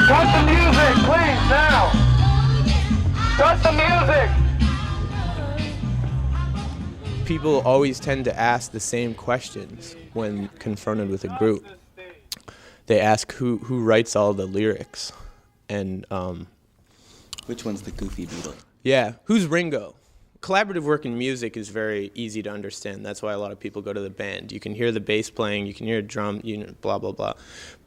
Cut the music, please, now! Cut the music! People always tend to ask the same questions when confronted with a group. They ask who writes all the lyrics, and which one's the goofy Beatle? Yeah, who's Ringo? Collaborative work in music is very easy to understand. That's why a lot of people go to the band. You can hear the bass playing, you can hear a drum, blah, blah, blah.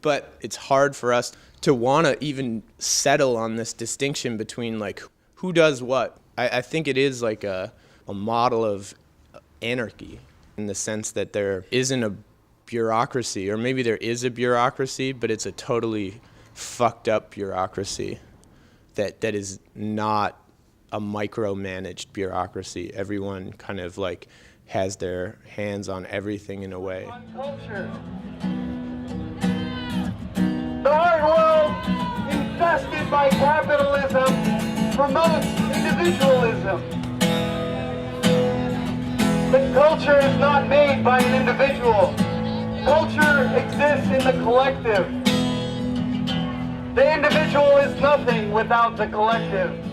But it's hard for us to want to even settle on this distinction between, like, who does what. I think it is like a model of anarchy in the sense that there isn't a bureaucracy, or maybe there is a bureaucracy, but it's a totally fucked up bureaucracy that is not a micromanaged bureaucracy. Everyone kind of like has their hands on everything in a way. Culture. The art world, infested by capitalism, promotes individualism. But culture is not made by an individual. Culture exists in the collective. The individual is nothing without the collective.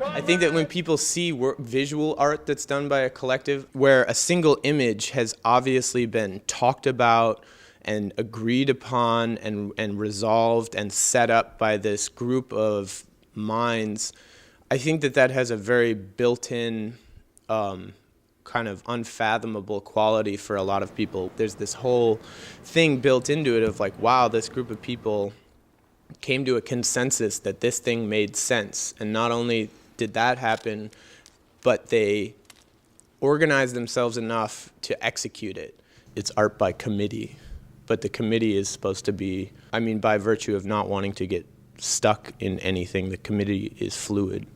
I think that when people see visual art that's done by a collective, where a single image has obviously been talked about and agreed upon and resolved and set up by this group of minds, I think that has a very built-in kind of unfathomable quality for a lot of people. There's this whole thing built into it of like, wow, this group of people came to a consensus that this thing made sense. And not only did that happen, but they organized themselves enough to execute it. It's art by committee, but the committee is supposed to be, by virtue of not wanting to get stuck in anything, the committee is fluid.